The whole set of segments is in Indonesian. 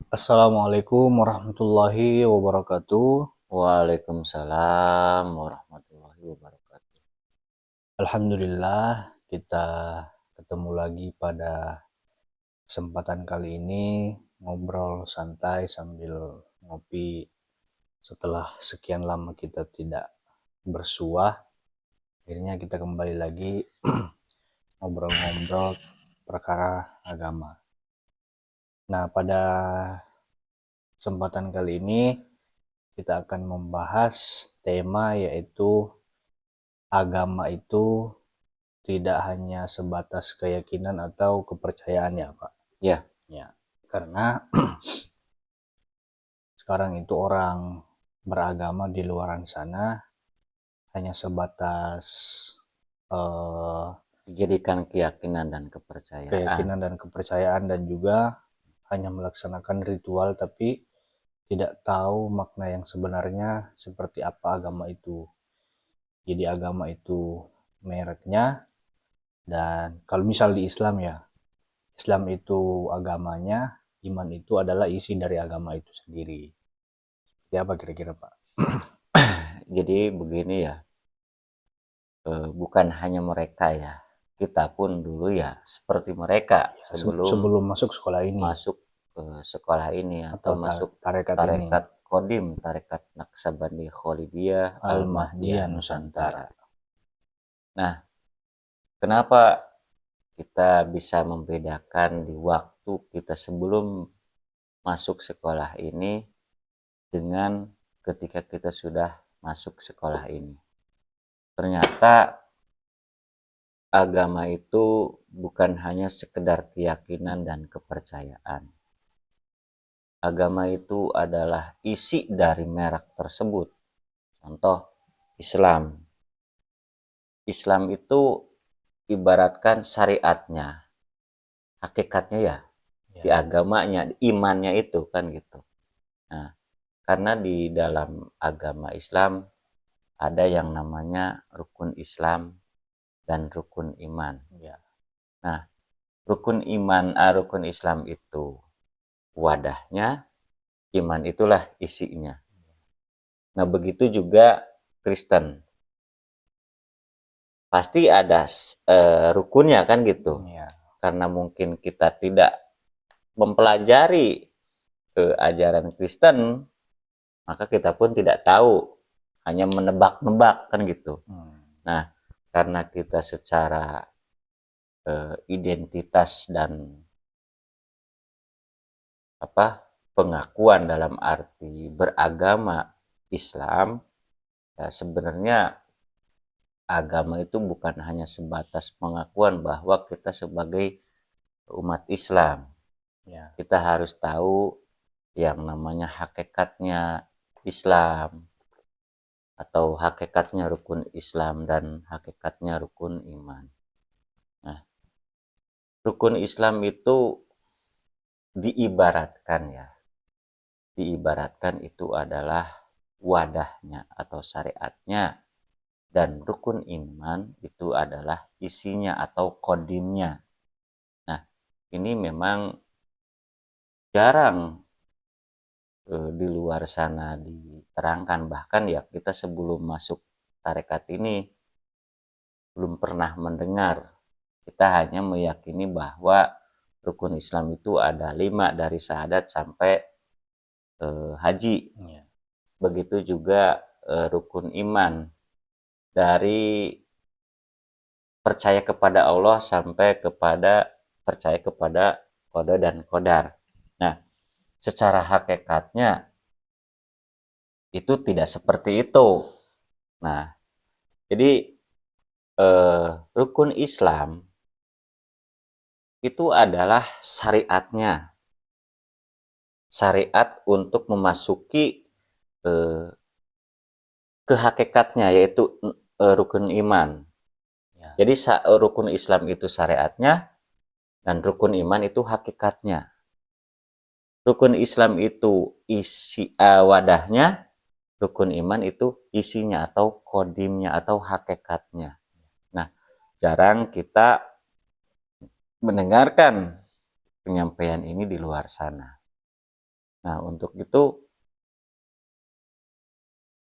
Assalamualaikum warahmatullahi wabarakatuh. Waalaikumsalam warahmatullahi wabarakatuh. Alhamdulillah, kita ketemu lagi pada kesempatan kali ini ngobrol santai sambil ngopi setelah sekian lama kita tidak bersuah. Akhirnya kita kembali lagi ngobrol-ngobrol perkara agama. Nah, pada kesempatan kali ini kita akan membahas tema yaitu agama itu tidak hanya sebatas keyakinan atau kepercayaan ya Pak. Ya, Ya, karena sekarang itu orang beragama di luaran sana hanya sebatas eh, dijadikan keyakinan dan kepercayaan. keyakinan dan kepercayaan dan juga hanya melaksanakan ritual tapi tidak tahu makna yang sebenarnya seperti apa agama itu. Jadi agama itu mereknya, dan kalau misal di Islam ya, Islam itu agamanya, iman itu adalah isi dari agama itu sendiri. Ya apa kira-kira Pak? Jadi begini ya, bukan hanya mereka ya, kita pun dulu ya seperti mereka Ya, sebelum sebelum masuk sekolah ini masuk ke sekolah ini atau atau masuk tarekat ini, tarekat Kodim, tarekat Naksabandi Kholidiyah Al-Mahdiyah Al-Mahdiyah Nusantara. Nusantara. Nah, kenapa kita bisa membedakan di waktu kita sebelum masuk sekolah ini dengan ketika kita sudah masuk sekolah ini? Ternyata agama itu bukan hanya sekedar keyakinan dan kepercayaan. Agama itu adalah isi dari merek tersebut. Contoh, Islam. Islam itu ibaratkan syariatnya, hakikatnya ya, di Ya, agamanya, imannya itu kan gitu. Nah, karena di dalam agama Islam ada yang namanya rukun Islam dan rukun iman. ya, Nah, rukun Islam itu wadahnya, iman itulah isinya. Nah, begitu juga Kristen. Pasti ada rukunnya kan gitu. ya. Karena mungkin kita tidak mempelajari ajaran Kristen, maka kita pun tidak tahu, hanya menebak-nebak kan gitu. Nah, karena kita secara identitas dan pengakuan dalam arti beragama Islam, ya sebenarnya agama itu bukan hanya sebatas pengakuan bahwa kita sebagai umat Islam. Ya, Kita harus tahu yang namanya hakikatnya Islam, atau hakikatnya rukun Islam dan hakikatnya rukun iman. Nah, rukun Islam itu diibaratkan ya, diibaratkan itu adalah wadahnya atau syariatnya, dan rukun iman itu adalah isinya atau kodimnya. Nah, ini memang jarang di luar sana diterangkan. Bahkan ya kita sebelum masuk tarekat ini belum pernah mendengar. Kita hanya meyakini bahwa rukun Islam itu ada 5 dari syahadat sampai haji. ya. Begitu juga rukun iman dari percaya kepada Allah sampai kepada percaya kepada qada dan qadar. Nah, secara hakikatnya itu tidak seperti itu. Nah, jadi rukun Islam itu adalah syariatnya, syariat untuk memasuki eh, ke hakikatnya, yaitu rukun iman. Ya. Jadi rukun Islam itu syariatnya dan rukun iman itu hakikatnya. Rukun Islam itu isi wadahnya, rukun iman itu isinya atau kodimnya atau hakikatnya. Nah, jarang kita mendengarkan penyampaian ini di luar sana. Nah, untuk itu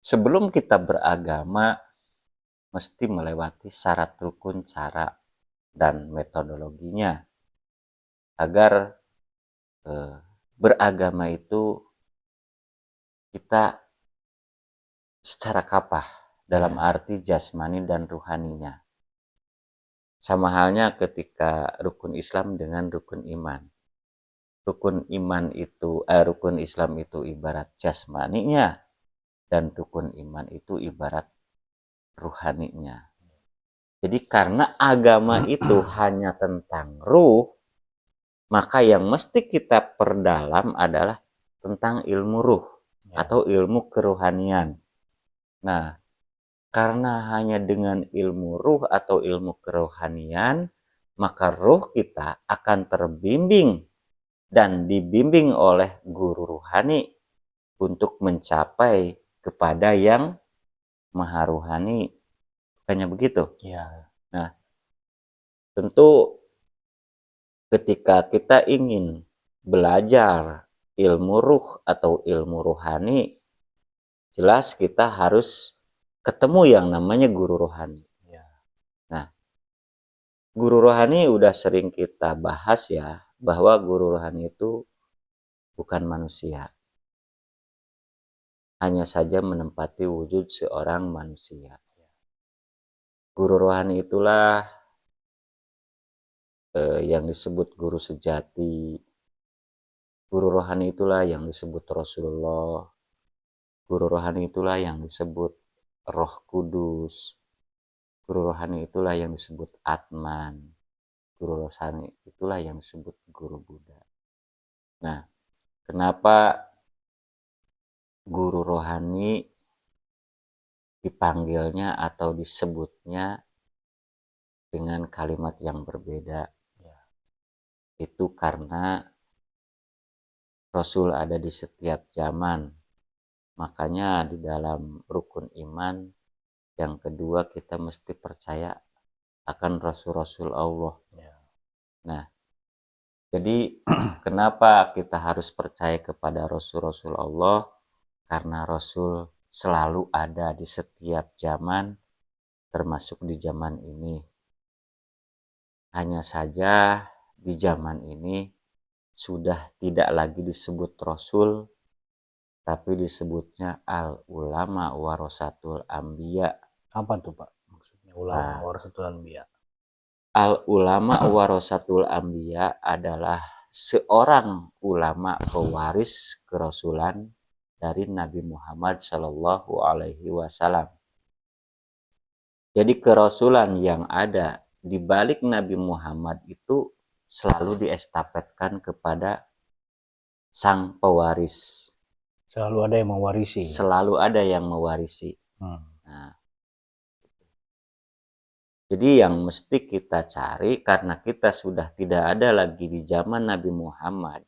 sebelum kita beragama mesti melewati syarat rukun, cara, dan metodologinya agar beragama itu kita secara kapah dalam arti jasmani dan ruhaninya. Sama halnya ketika rukun Islam dengan rukun iman. Rukun Islam itu ibarat jasmaninya dan rukun iman itu ibarat ruhaninya. Jadi karena agama itu hanya tentang ruh, maka yang mesti kita perdalam adalah tentang ilmu ruh atau ilmu keruhanian. Nah, karena hanya dengan ilmu ruh atau ilmu kerohanian, maka ruh kita akan terbimbing dan dibimbing oleh guru ruhani untuk mencapai kepada yang maha ruhani. Bukannya begitu? Ya. Nah, tentu ketika kita ingin belajar ilmu ruh atau ilmu ruhani, jelas kita harus ketemu yang namanya guru rohani. Nah, guru rohani udah sering kita bahas ya, bahwa guru rohani itu bukan manusia. Hanya saja menempati wujud seorang manusia. Guru rohani itulah yang disebut guru sejati. Guru rohani itulah yang disebut Rasulullah. Guru rohani itulah yang disebut Roh Kudus. Guru rohani itulah yang disebut Atman. Guru rohani itulah yang disebut Guru Buddha. Nah, kenapa guru rohani dipanggilnya atau disebutnya dengan kalimat yang berbeda? Itu karena Rasul ada di setiap zaman. Makanya di dalam rukun iman yang kedua kita mesti percaya akan Rasul-Rasul Allah. Nah, jadi kenapa kita harus percaya kepada Rasul-Rasul Allah? Karena Rasul selalu ada di setiap zaman, termasuk di zaman ini. Hanya saja di zaman ini sudah tidak lagi disebut Rasul, tapi disebutnya al-ulama warasatul anbiya. Apa tuh Pak maksudnya ulama warasatul anbiya? Al-ulama warasatul anbiya adalah seorang ulama pewaris kerasulan dari Nabi Muhammad Shallallahu Alaihi Wasallam. Jadi kerasulan yang ada di balik Nabi Muhammad itu selalu diestafetkan kepada sang pewaris. Selalu ada yang mewarisi. Selalu ada yang mewarisi. Nah, jadi yang mesti kita cari karena kita sudah tidak ada lagi di zaman Nabi Muhammad.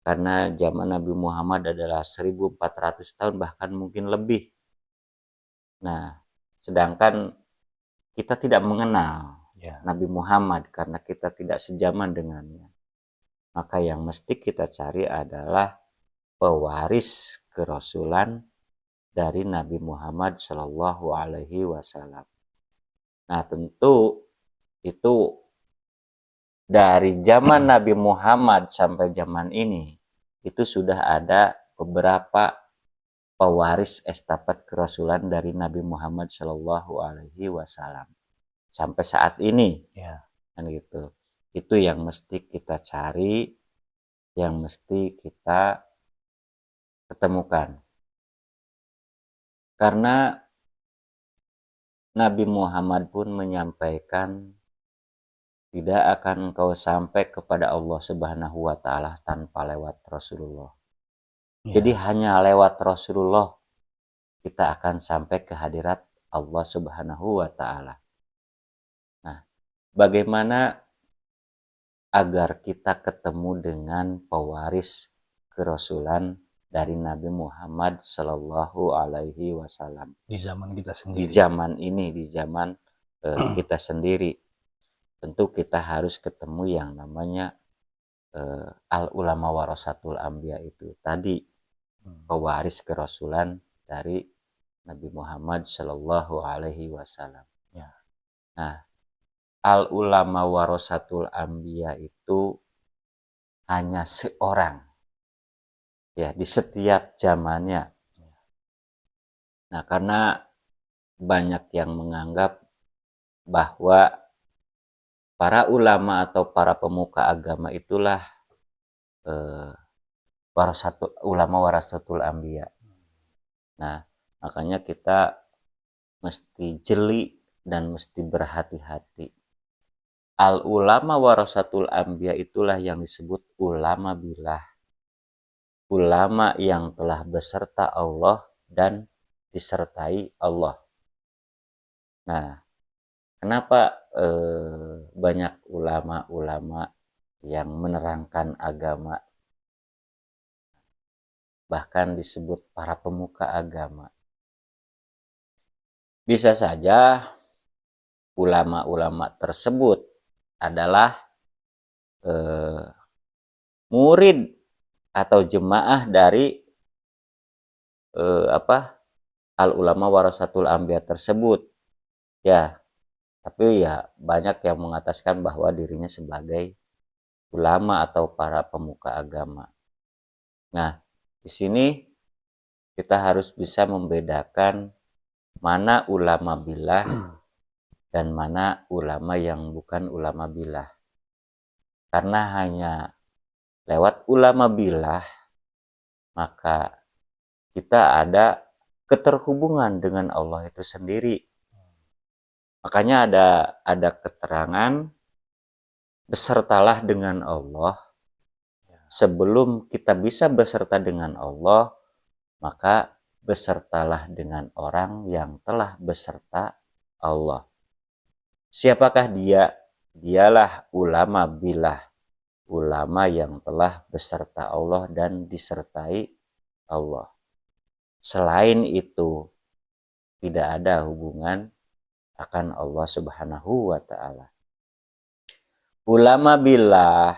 Karena zaman Nabi Muhammad adalah 1400 tahun bahkan mungkin lebih. Nah, sedangkan kita tidak mengenal Nabi Muhammad karena kita tidak sejaman dengannya. Maka yang mesti kita cari adalah pewaris kerasulan dari Nabi Muhammad Shallallahu Alaihi Wasallam. Nah, tentu itu dari zaman Nabi Muhammad sampai zaman ini itu sudah ada beberapa pewaris estafet kerasulan dari Nabi Muhammad Shallallahu Alaihi Wasallam sampai saat ini, kan gitu. Itu yang mesti kita cari, yang mesti kita ketemukan. Karena Nabi Muhammad pun menyampaikan tidak akan engkau sampai kepada Allah Subhanahu wa Ta'ala tanpa lewat Rasulullah. Jadi hanya lewat Rasulullah kita akan sampai ke hadirat Allah Subhanahu wa Ta'ala. Nah, bagaimana agar kita ketemu dengan pewaris kerasulan dari Nabi Muhammad Shallallahu Alaihi Wasallam di zaman kita sendiri? Di zaman ini, di zaman kita sendiri, tentu kita harus ketemu yang namanya al ulama warasatul anbiya itu tadi pewaris kerasulan dari Nabi Muhammad Shallallahu Alaihi Wasallam. Ya. Nah, al ulama warasatul anbiya itu hanya seorang ya di setiap zamannya. Nah, karena banyak yang menganggap bahwa para ulama atau para pemuka agama itulah ulama warasatul anbiya. Nah, makanya kita mesti jeli dan mesti berhati-hati. Al ulama warasatul anbiya itulah yang disebut ulama billah. Ulama yang telah beserta Allah dan disertai Allah. Nah, kenapa banyak ulama-ulama yang menerangkan agama, bahkan disebut para pemuka agama? Bisa saja ulama-ulama tersebut adalah murid atau jemaah dari al ulama warasatul anbiya tersebut. Ya, tapi ya banyak yang mengatakan bahwa dirinya sebagai ulama atau para pemuka agama. Nah, di sini kita harus bisa membedakan mana ulama billah dan mana ulama yang bukan ulama billah. Karena hanya lewat ulama billah maka kita ada keterhubungan dengan Allah itu sendiri. Makanya ada keterangan besertalah dengan Allah. Sebelum kita bisa beserta dengan Allah, maka besertalah dengan orang yang telah beserta Allah. Siapakah dia? Dialah ulama billah, ulama yang telah beserta Allah dan disertai Allah. Selain itu, tidak ada hubungan akan Allah Subhanahu wa ta'ala. Ulama billah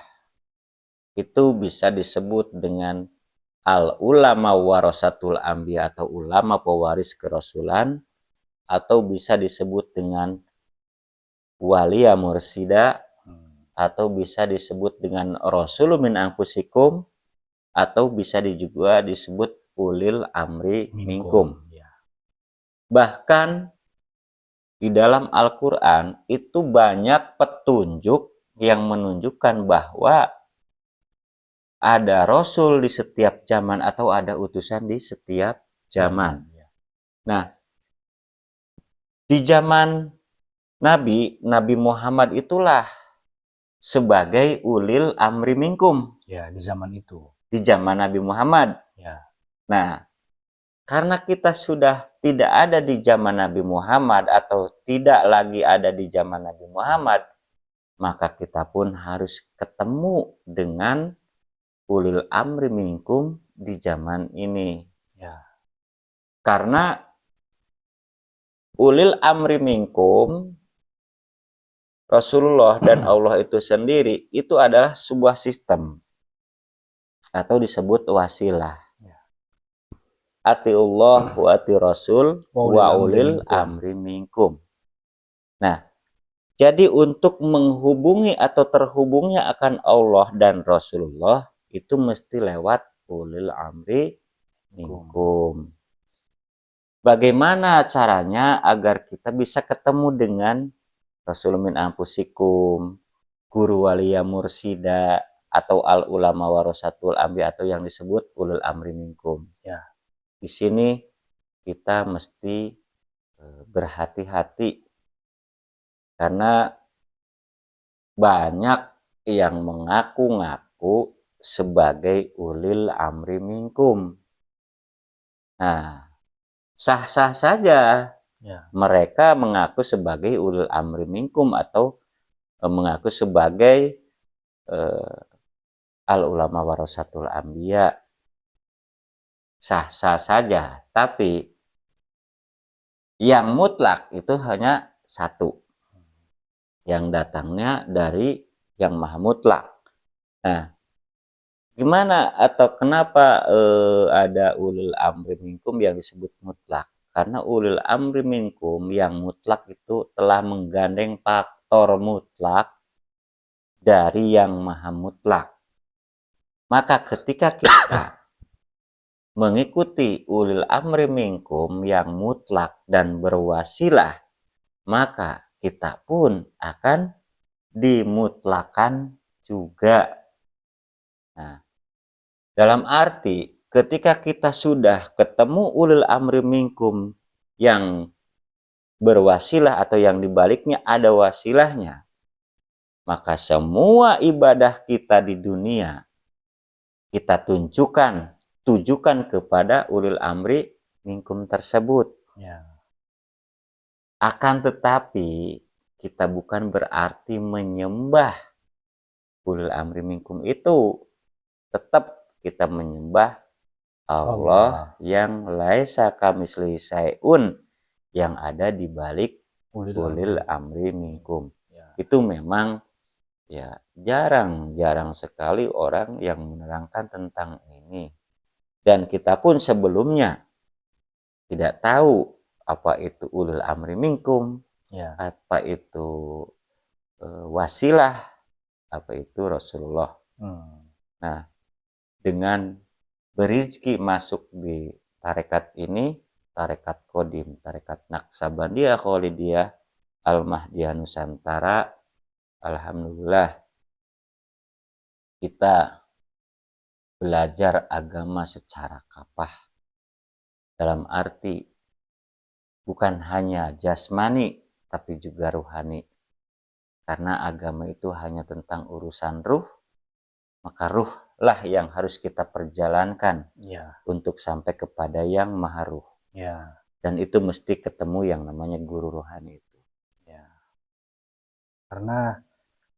itu bisa disebut dengan al ulama warasatul anbiya atau ulama pewaris kerasulan, atau bisa disebut dengan waliya mursida, atau bisa disebut dengan rasul min anfusikum, atau bisa juga disebut ulil amri minkum. Bahkan di dalam Al-Quran itu banyak petunjuk yang menunjukkan bahwa ada rasul di setiap zaman atau ada utusan di setiap zaman. Nah, di zaman Nabi Muhammad itulah sebagai ulil amri minkum. Ya, di zaman itu. Di zaman Nabi Muhammad. Ya. Nah, karena kita sudah tidak ada di zaman Nabi Muhammad atau tidak lagi ada di zaman Nabi Muhammad, maka kita pun harus ketemu dengan ulil amri minkum di zaman ini. Ya. Karena ulil amri minkum, Rasulullah dan Allah itu sendiri, itu adalah sebuah sistem atau disebut wasilah. Atiullah wa ati rasul wa ulil amri minkum. Nah, jadi untuk menghubungi atau terhubungnya akan Allah dan Rasulullah itu mesti lewat ulil amri minkum. Bagaimana caranya agar kita bisa ketemu dengan Rasul min anfusikum, guru waliya mursida, atau al ulama warasatul anbiya atau yang disebut ulul amri minkum? Ya. Di sini kita mesti berhati-hati karena banyak yang mengaku-ngaku sebagai ulil amri minkum. Nah, sah-sah saja mereka mengaku sebagai ulil amri minkum atau mengaku sebagai al ulama warasatul anbiya. Sah-sah saja, tapi yang mutlak itu hanya satu, yang datangnya dari yang maha mutlak. Nah, Gimana atau kenapa ada ulil amri minkum yang disebut mutlak? Karena ulil amri minkum yang mutlak itu telah menggandeng faktor mutlak dari yang maha mutlak. Maka ketika kita mengikuti ulil amri minkum yang mutlak dan berwasilah, maka kita pun akan dimutlakan juga. Nah, dalam arti ketika kita sudah ketemu ulil amri minkum yang berwasilah atau yang dibaliknya ada wasilahnya, maka semua ibadah kita di dunia kita tujukan kepada ulil amri minkum tersebut. Ya. Akan tetapi kita bukan berarti menyembah ulil amri minkum itu. Tetap kita menyembah Allah yang laisa kamitslihi syai'un, yang ada di balik ulil amri minkum. Ya. Itu memang ya jarang sekali orang yang menerangkan tentang ini. Dan kita pun sebelumnya tidak tahu apa itu ulil amri minkum, ya, apa itu wasilah, apa itu Rasulullah. Nah, dengan berizki masuk di tarekat ini, tarekat Kodim, tarekat Naksabandiyah Kholidiyah Al-Mahdiyah Nusantara, alhamdulillah kita belajar agama secara kapah. Dalam arti bukan hanya jasmani, tapi juga ruhani. Karena agama itu hanya tentang urusan ruh, maka ruhlah yang harus kita perjalankan, ya, untuk sampai kepada yang maha ruh. Ya. Dan itu mesti ketemu yang namanya guru rohani itu. Ya. Karena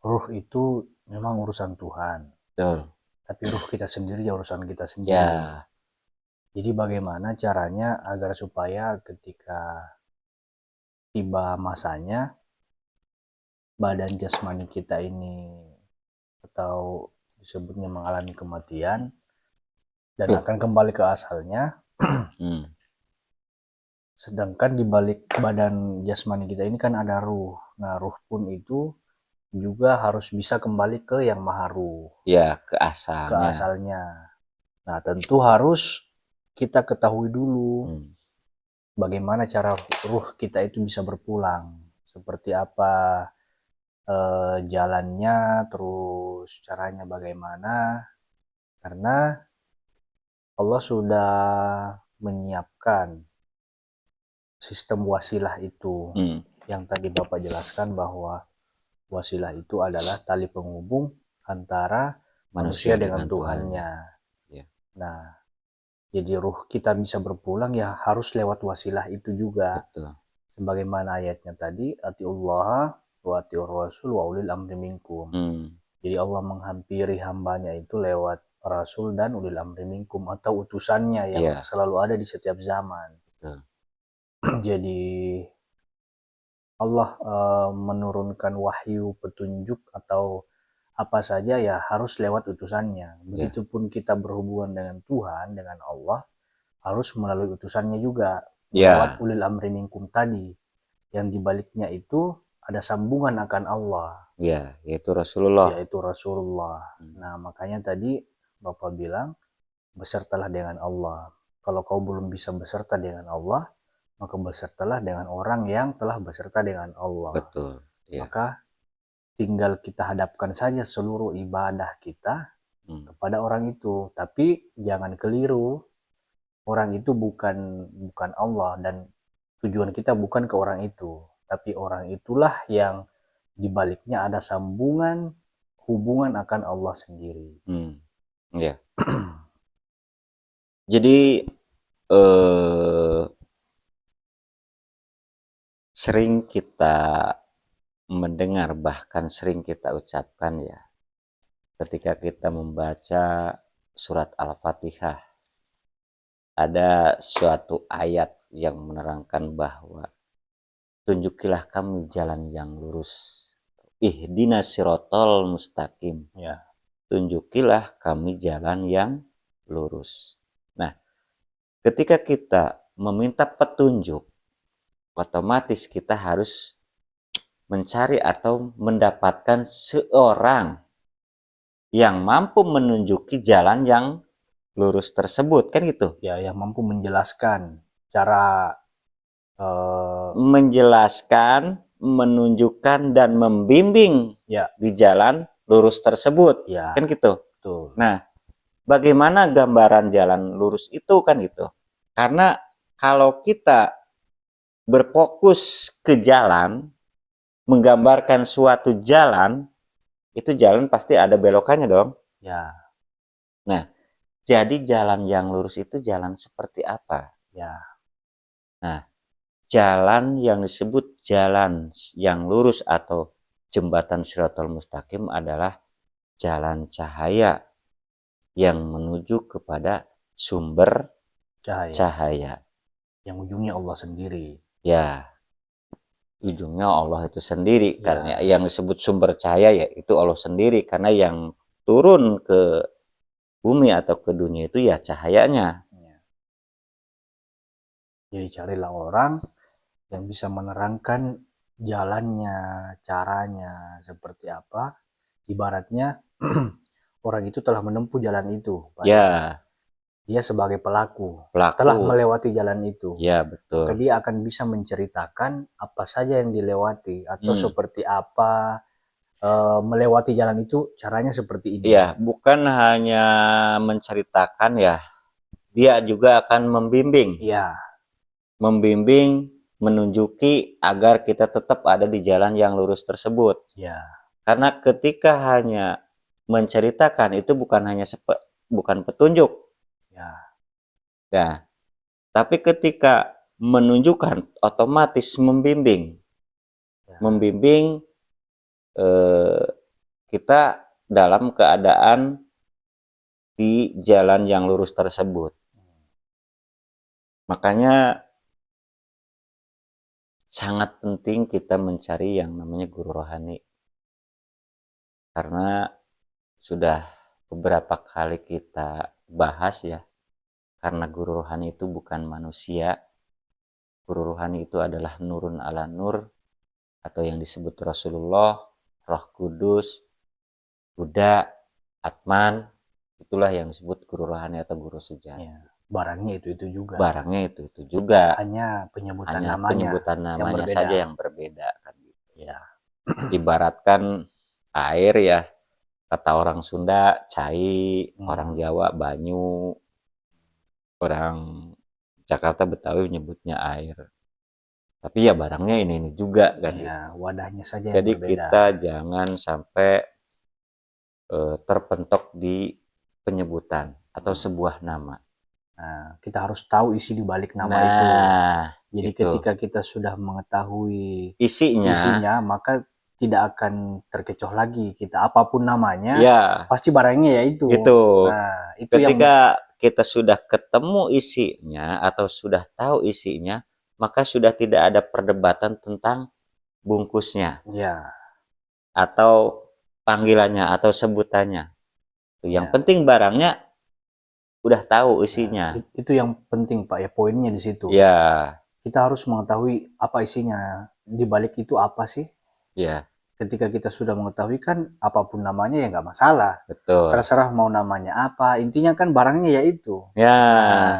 ruh itu memang urusan Tuhan. Betul. Tapi ruh kita sendiri ya urusan kita sendiri. Ya. Jadi bagaimana caranya agar supaya ketika tiba masanya badan jasmani kita ini atau disebutnya mengalami kematian dan akan kembali ke asalnya. Sedangkan di balik badan jasmani kita ini kan ada ruh. Nah, ruh pun itu juga harus bisa kembali ke yang maha ruh. Ya, ke asalnya. Ke asalnya. Nah, tentu harus kita ketahui dulu bagaimana cara ruh kita itu bisa berpulang. Seperti apa jalannya, terus caranya bagaimana. Karena Allah sudah menyiapkan sistem wasilah itu. Yang tadi Bapak jelaskan bahwa wasilah itu adalah tali penghubung antara manusia dengan Tuhannya. Ya. Nah, jadi ruh kita bisa berpulang ya harus lewat wasilah itu juga. Betul. Sebagaimana ayatnya tadi, atiullah wa atiur rasul wa ulil amri minkum. Jadi Allah menghampiri hambanya itu lewat rasul dan ulil amri minkum atau utusannya yang selalu ada di setiap zaman. Jadi Allah menurunkan wahyu, petunjuk atau apa saja ya harus lewat utusannya. Begitupun kita berhubungan dengan Tuhan, dengan Allah, harus melalui utusannya juga. Lewat ulil amri minkum tadi. Yang dibaliknya itu ada sambungan akan Allah. Ya, yaitu Rasulullah. Yaitu Rasulullah. Nah, makanya tadi Bapak bilang, besertalah dengan Allah. Kalau kau belum bisa beserta dengan Allah, maka besertalah dengan orang yang telah beserta dengan Allah. Betul. Ya. Maka tinggal kita hadapkan saja seluruh ibadah kita kepada orang itu. Tapi jangan keliru, orang itu bukan Allah dan tujuan kita bukan ke orang itu. Tapi orang itulah yang dibaliknya ada sambungan hubungan akan Allah sendiri. Ya. Jadi sering kita mendengar, bahkan sering kita ucapkan ya, ketika kita membaca surat Al-Fatihah, ada suatu ayat yang menerangkan bahwa tunjukilah kami jalan yang lurus, ihdinas sirotol mustaqim. Ya. tunjukilah kami jalan yang lurus. Nah, ketika kita meminta petunjuk, otomatis kita harus mencari atau mendapatkan seorang yang mampu menunjuki jalan yang lurus tersebut, kan gitu. Ya, yang mampu menjelaskan cara Menjelaskan, menunjukkan dan membimbing ya, di jalan lurus tersebut, ya, kan gitu. betul. Nah, bagaimana gambaran jalan lurus itu, kan gitu. Karena kalau kita berfokus ke jalan, menggambarkan suatu jalan, itu jalan pasti ada belokannya dong. Ya, Nah, jadi jalan yang lurus itu jalan seperti apa? ya, Nah, jalan yang disebut jalan yang lurus atau jembatan Shiratal Mustaqim adalah jalan cahaya yang menuju kepada sumber cahaya. cahaya. Yang ujungnya Allah sendiri. Ya, ujungnya Allah itu sendiri. Ya. Karena yang disebut sumber cahaya ya itu Allah sendiri. Karena yang turun ke bumi atau ke dunia itu ya cahayanya. Ya. Jadi carilah orang yang bisa menerangkan jalannya, caranya seperti apa. Ibaratnya orang itu telah menempuh jalan itu. Ya, Dia sebagai pelaku pelaku. telah melewati jalan itu. Ya, Maka betul. dia akan bisa menceritakan apa saja yang dilewati atau seperti apa melewati jalan itu, caranya seperti ini. Ya, bukan hanya menceritakan ya, dia juga akan membimbing. Ya, Membimbing, menunjuki agar kita tetap ada di jalan yang lurus tersebut. ya, Karena ketika hanya menceritakan itu bukan hanya bukan petunjuk. ya, Ya, tapi ketika menunjukkan otomatis membimbing. ya. Membimbing kita dalam keadaan di jalan yang lurus tersebut. Makanya sangat penting kita mencari yang namanya guru rohani. Karena sudah beberapa kali kita bahas ya, karena guru rohani itu bukan manusia. Guru rohani itu adalah nurun ala nur, atau yang disebut Rasulullah, Roh Kudus, Buddha, Atman. Itulah yang disebut guru rohani atau guru sejati. Ya. Barangnya itu juga. Barangnya itu juga. Hanya penyebutan Hanya namanya, penyebutan namanya saja yang berbeda kan. Ya. Ibaratkan air ya, kata orang Sunda cai, orang Jawa banyu, orang Jakarta Betawi menyebutnya air. Tapi ya barangnya ini juga kan. Ya, wadahnya saja yang Jadi berbeda. kita jangan sampai terpentok di penyebutan atau sebuah nama. Nah, kita harus tahu isi di balik nama Nah, itu. Jadi itu. ketika kita sudah mengetahui isinya, maka tidak akan terkecoh lagi. Kita apapun namanya, ya, pasti barangnya ya itu. gitu. Nah, itu Ketika kita sudah ketemu isinya atau sudah tahu isinya, maka sudah tidak ada perdebatan tentang bungkusnya. Ya. Atau panggilannya atau sebutannya. Yang Ya. penting barangnya udah tahu isinya. Nah, itu yang penting Pak ya, poinnya di situ. Ya. Kita harus mengetahui apa isinya. Di balik itu apa sih? Ya. Ketika kita sudah mengetahui kan apapun namanya ya nggak masalah. Betul. Terserah mau namanya apa. Intinya kan barangnya ya itu. Ya,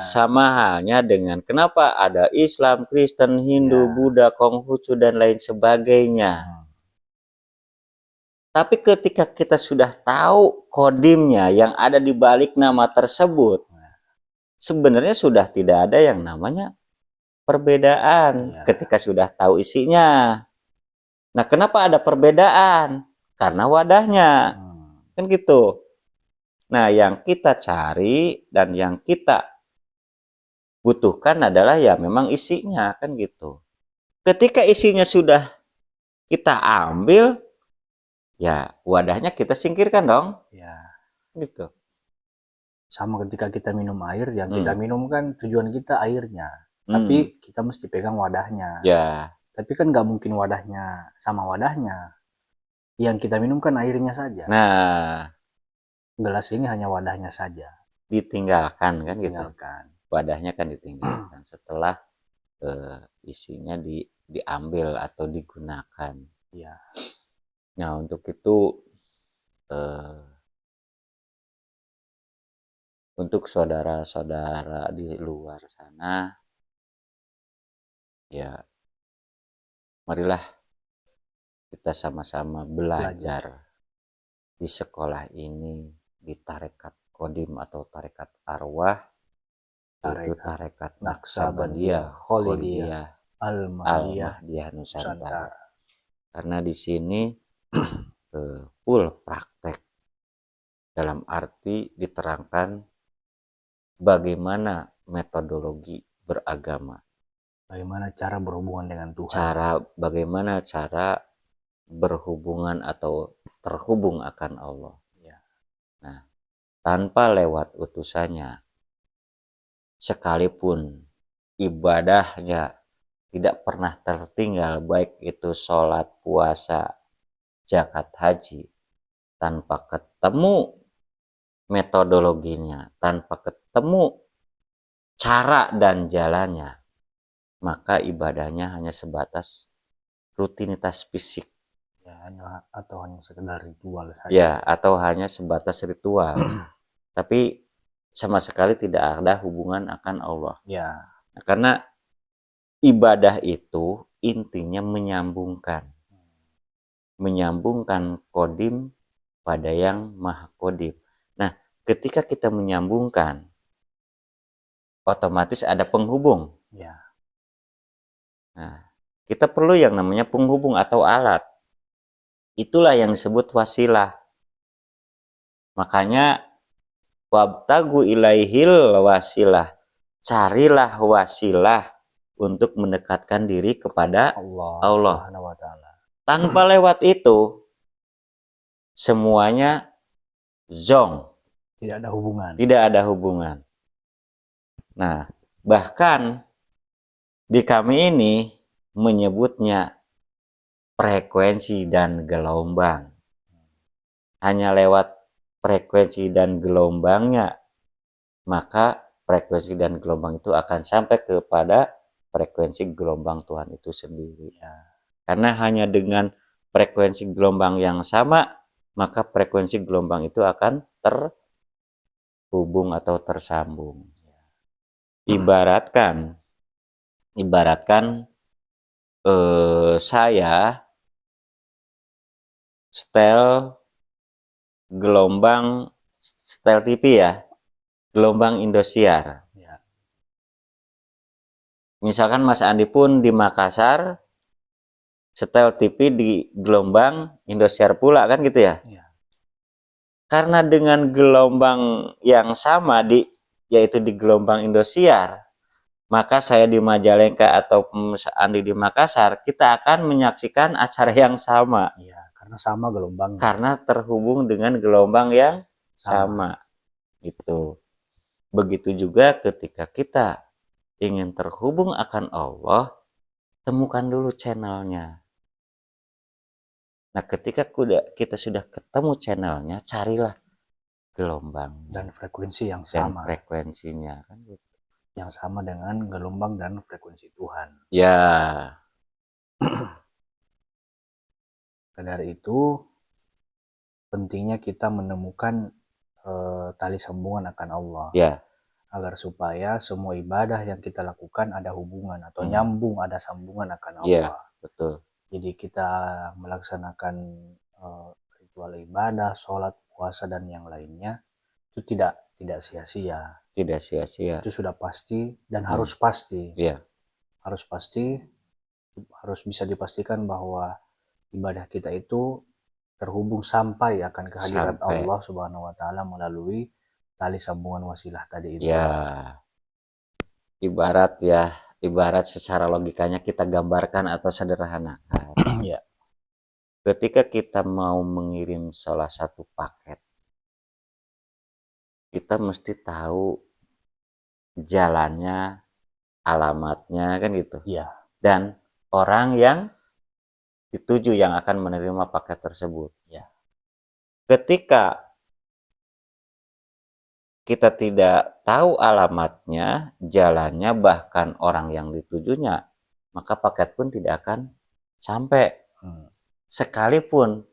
sama halnya dengan kenapa ada Islam, Kristen, Hindu, Buddha, Konghucu dan lain sebagainya. Tapi ketika kita sudah tahu kodimnya yang ada di balik nama tersebut, sebenarnya sudah tidak ada yang namanya perbedaan ketika sudah tahu isinya. Nah, kenapa ada perbedaan? Karena wadahnya. Kan gitu. Nah, yang kita cari dan yang kita butuhkan adalah ya memang isinya, kan gitu. Ketika isinya sudah kita ambil, ya wadahnya kita singkirkan dong. Ya. Gitu. Sama ketika kita minum air, yang kita minum kan tujuan kita airnya. Tapi kita mesti pegang wadahnya. Ya. Tapi kan nggak mungkin wadahnya sama wadahnya. Yang kita minum kan airnya saja. Nah, Gelas ini hanya wadahnya saja, ditinggalkan kan gitu. tinggalkan. Wadahnya kan ditinggalkan setelah isinya diambil atau digunakan. Ya, Nah, untuk itu untuk saudara-saudara di luar sana, ya marilah kita sama-sama belajar. belajar di sekolah ini, di tarekat Kodim atau tarekat arwah, yaitu Tarekat tarekat Naksabandia, Naksabandia, Kholidiyah, Kholidiyah, Al-Mahdiyah, Al-Mahdiyah Nusantara. Nusantara. Karena di sini full praktek, dalam arti diterangkan bagaimana metodologi beragama, Bagaimana cara berhubungan dengan Tuhan. bagaimana cara berhubungan atau terhubung akan Allah. Ya. Nah, tanpa lewat utusannya, sekalipun ibadahnya tidak pernah tertinggal, baik itu sholat, puasa, zakat, haji, tanpa ketemu metodologinya, tanpa ketemu cara dan jalannya, maka ibadahnya hanya sebatas rutinitas fisik. Ya, atau hanya sekedar ritual saja. Ya, atau hanya sebatas ritual. Tapi sama sekali tidak ada hubungan akan Allah. Ya. Nah, karena ibadah itu intinya menyambungkan kodim pada yang maha kodim. Nah, ketika kita menyambungkan, otomatis ada penghubung. Ya. Nah, kita perlu yang namanya penghubung atau alat. Itulah yang disebut wasilah. Makanya wabtagu ilaihil wasilah. Carilah wasilah untuk mendekatkan diri kepada Allah. Subhanahu wa ta'ala. Tanpa lewat itu, semuanya zong. Tidak ada hubungan. Tidak ada hubungan. Nah, bahkan di kami ini menyebutnya frekuensi dan gelombang. Hanya lewat frekuensi dan gelombangnya, maka frekuensi dan gelombang itu akan sampai kepada frekuensi gelombang Tuhan itu sendiri. Ya. Karena hanya dengan frekuensi gelombang yang sama, maka frekuensi gelombang itu akan terhubung atau tersambung. Ibaratkan saya setel TV ya, gelombang Indosiar. Ya. Misalkan Mas Andi pun di Makassar, setel TV di gelombang Indosiar pula kan gitu ya. Ya. Karena dengan gelombang yang sama yaitu di gelombang Indosiar, maka saya di Majalengka atau Mas Andi di Makassar, kita akan menyaksikan acara yang sama. Ya, karena sama gelombang. Karena terhubung dengan gelombang yang sama. Gitu. Begitu juga ketika kita ingin terhubung akan Allah, temukan dulu channelnya. Nah, ketika kita sudah ketemu channelnya, carilah gelombang dan frekuensi yang dan sama. Frekuensinya kan gitu. Yang sama dengan gelombang dan frekuensi Tuhan. Ya. Dari itu pentingnya kita menemukan tali sambungan akan Allah. Ya. Agar supaya semua ibadah yang kita lakukan ada hubungan atau nyambung, ada sambungan akan Ya, Allah. betul. Jadi kita melaksanakan ritual ibadah, sholat, puasa dan yang lainnya itu tidak sia-sia. Tidak sia-sia. Itu sudah pasti dan harus pasti. Ya. Harus pasti, harus bisa dipastikan bahwa ibadah kita itu terhubung sampai akan kehadirat Allah Subhanahu wa taala melalui tali sambungan wasilah tadi itu. Ya. Ibarat secara logikanya kita gambarkan atau sederhanakan. Ya. Ketika kita mau mengirim salah satu paket, kita mesti tahu jalannya, alamatnya kan gitu. Ya. Dan orang yang dituju yang akan menerima paket tersebut. Ya. Ketika kita tidak tahu alamatnya, jalannya, bahkan orang yang ditujunya, maka paket pun tidak akan sampai. Sekalipun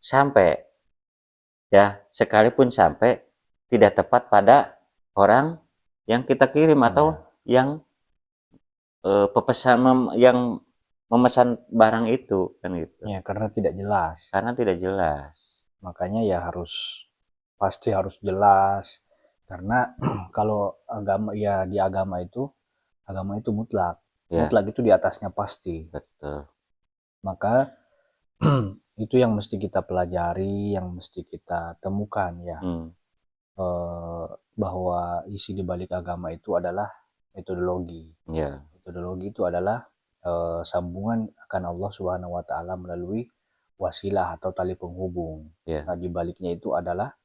sampai, ya, sekalipun sampai tidak tepat pada orang yang kita kirim atau yang pepesan yang memesan barang itu kan gitu. Ya, karena tidak jelas. Karena tidak jelas. Makanya ya pasti harus jelas. Karena kalau agama ya di agama itu mutlak. Ya, Mutlak itu di atasnya pasti. betul. Maka itu yang mesti kita pelajari, yang mesti kita temukan ya. Bahwa isi di balik agama itu adalah metodologi. Ya. Metodologi itu adalah sambungan akan Allah Subhanahu wa taala melalui wasilah atau tali penghubung. Ya. Nah, di baliknya itu adalah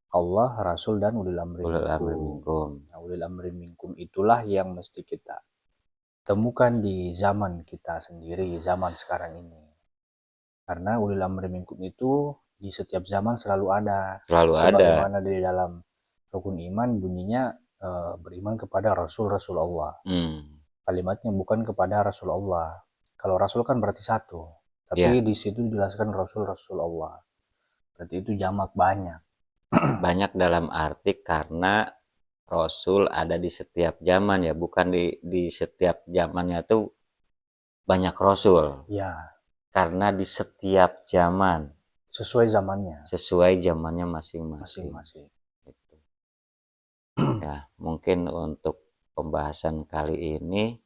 Allah, Rasul, dan ulil amri minkum. Nah, ulil amri minkum itulah yang mesti kita temukan di zaman kita sendiri, zaman sekarang ini. Karena ulil amri minkum itu di setiap zaman selalu ada. Selalu ada. Sebagaimana di dalam rukun iman bunyinya beriman kepada Rasul Allah. Kalimatnya bukan kepada Rasulullah. Kalau Rasul kan berarti satu, tapi di situ dijelaskan Rasul Allah. Berarti itu jamak banyak. Banyak dalam arti karena Rasul ada di setiap zaman ya, bukan di setiap zamannya tuh banyak Rasul. Ya. Karena di setiap zaman. Sesuai zamannya. Sesuai zamannya masing-masing. Gitu. Ya, mungkin untuk pembahasan kali ini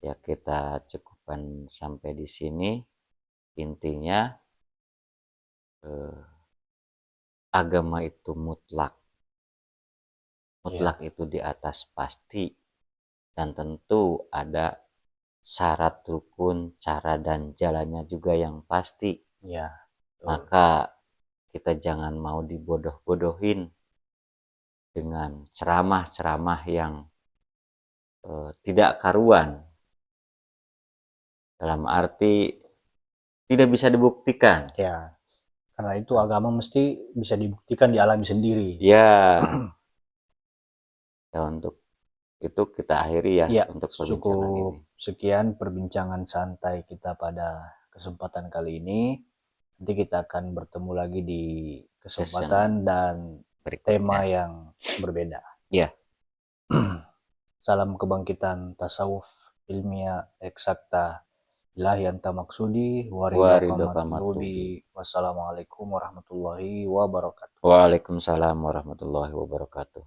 ya kita cukupkan sampai di sini. Intinya agama itu mutlak. Mutlak itu di atas pasti, dan tentu ada syarat, rukun, cara dan jalannya juga yang pasti. Ya. Maka kita jangan mau dibodoh-bodohin dengan ceramah-ceramah yang tidak karuan. Dalam arti tidak bisa dibuktikan. Ya. Karena itu agama mesti bisa dibuktikan dialami sendiri. Ya. Ya, untuk itu kita akhiri ya, untuk perbincangan ini. Sekian perbincangan santai kita pada kesempatan kali ini. Nanti kita akan bertemu lagi di kesempatan dan berikutnya. Tema yang berbeda. Ya. Salam kebangkitan tasawuf ilmiah eksakta ilahi anta maksudi waridha matlubi. Wassalamualaikum warahmatullahi wabarakatuh. Waalaikumsalam warahmatullahi wabarakatuh.